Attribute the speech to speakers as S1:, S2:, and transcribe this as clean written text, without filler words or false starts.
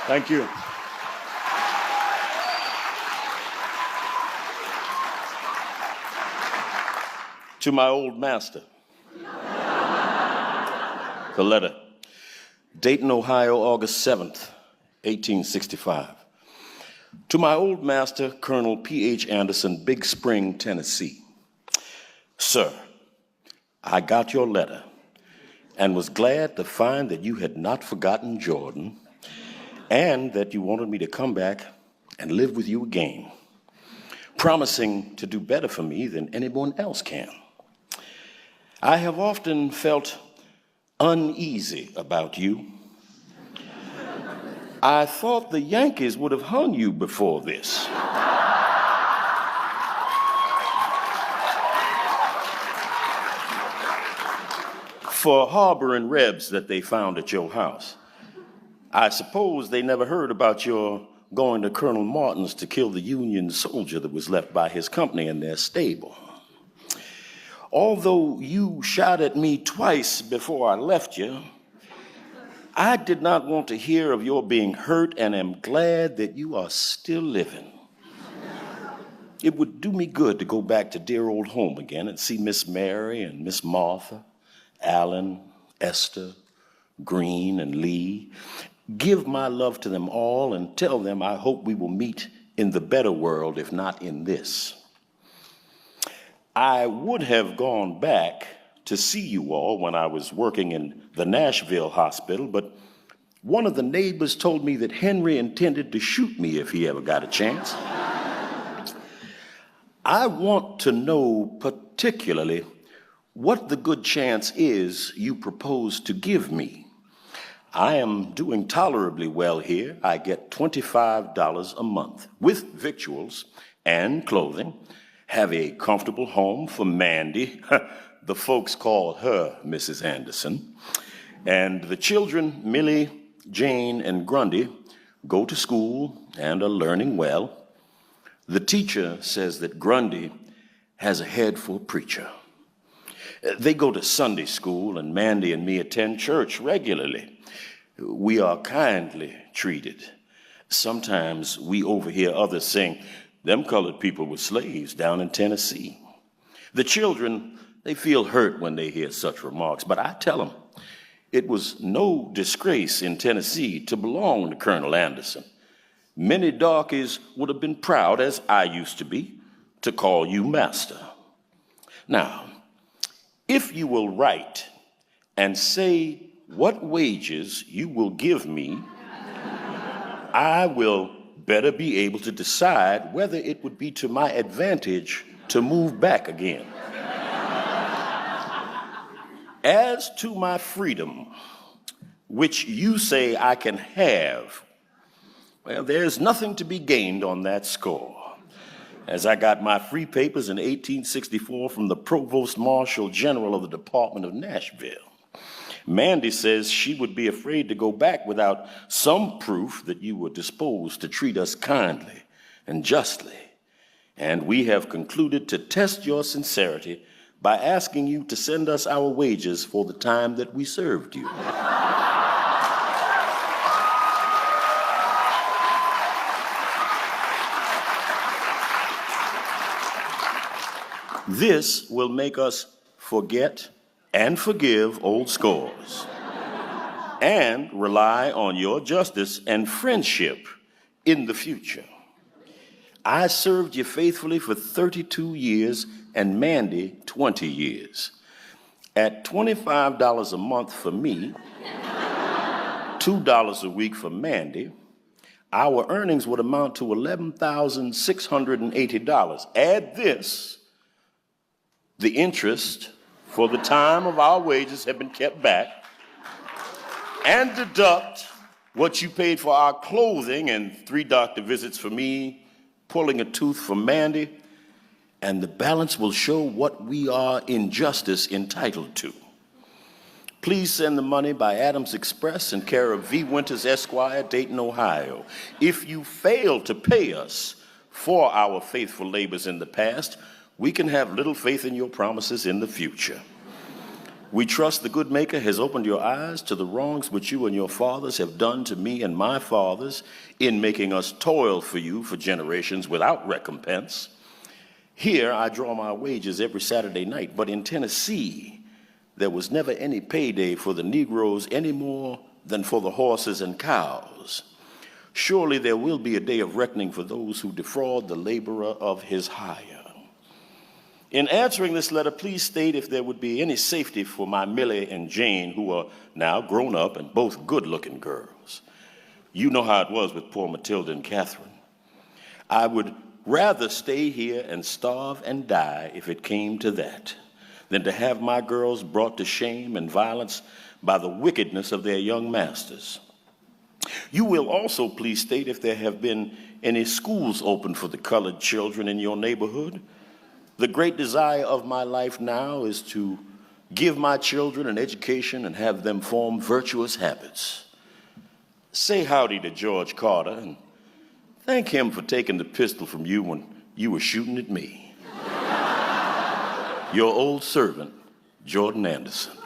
S1: Thank you. To my old master, the letter. Dayton, Ohio, August 7th, 1865. To my old master, Colonel P.H. Anderson, Big Spring, Tennessee. Sir, I got your letter and was glad to find that you had not forgotten Jordan and that you wanted me to come back and live with you again, promising to do better for me than anyone else can. I have often felt uneasy about you. I thought the Yankees would have hung you before this. For harboring Rebs that they found at your house. I suppose they never heard about your going to Colonel Martin's to kill the Union soldier that was left by his company in their stable. Although you shot at me twice before I left you, I did not want to hear of your being hurt and am glad that you are still living. It would do me good to go back to dear old home again and see Miss Mary and Miss Martha, Alan, Esther, Green, and Lee. Give my love to them all and tell them I hope we will meet in the better world, if not in this. I would have gone back to see you all when I was working in the Nashville hospital, but one of the neighbors told me that Henry intended to shoot me if he ever got a chance. I want to know particularly what the good chance is you propose to give me. I am doing tolerably well here. I get $25 a month with victuals and clothing, have a comfortable home for Mandy. The folks call her Mrs. Anderson. And the children, Millie, Jane, and Grundy, go to school and are learning well. The teacher says that Grundy has a head for a preacher. They go to Sunday school, and Mandy and me attend church regularly. We are kindly treated. Sometimes we overhear others saying, them colored people were slaves down in Tennessee. The children, they feel hurt when they hear such remarks, but I tell them it was no disgrace in Tennessee to belong to Colonel Anderson. Many darkies would have been proud, as I used to be, to call you master. Now, if you will write and say what wages you will give me, I will better be able to decide whether it would be to my advantage to move back again. As to my freedom, which you say I can have, well, there's nothing to be gained on that score, as I got my free papers in 1864 from the Provost Marshal General of the Department of Nashville. Mandy says she would be afraid to go back without some proof that you were disposed to treat us kindly and justly. And we have concluded to test your sincerity by asking you to send us our wages for the time that we served you. This will make us forget and forgive old scores, and rely on your justice and friendship in the future. I served you faithfully for 32 years, and Mandy 20 years. At $25 a month for me, $2 a week for Mandy, our earnings would amount to $11,680. Add this, the interest for the time of our wages have been kept back, and deduct what you paid for our clothing and 3 doctor visits for me, pulling a tooth for Mandy, and the balance will show what we are in justice entitled to. Please send the money by Adams Express in care of V. Winters, Esquire, Dayton, Ohio. If you fail to pay us for our faithful labors in the past, we can have little faith in your promises in the future. We trust the good Maker has opened your eyes to the wrongs which you and your fathers have done to me and my fathers in making us toil for you for generations without recompense. Here I draw my wages every Saturday night, but in Tennessee, there was never any payday for the Negroes any more than for the horses and cows. Surely there will be a day of reckoning for those who defraud the laborer of his hire. In answering this letter, please state if there would be any safety for my Millie and Jane, who are now grown up and both good-looking girls. You know how it was with poor Matilda and Catherine. I would rather stay here and starve and die if it came to that, than to have my girls brought to shame and violence by the wickedness of their young masters. You will also please state if there have been any schools open for the colored children in your neighborhood. The great desire of my life now is to give my children an education and have them form virtuous habits. Say howdy to George Carter and thank him for taking the pistol from you when you were shooting at me. Your old servant, Jordan Anderson.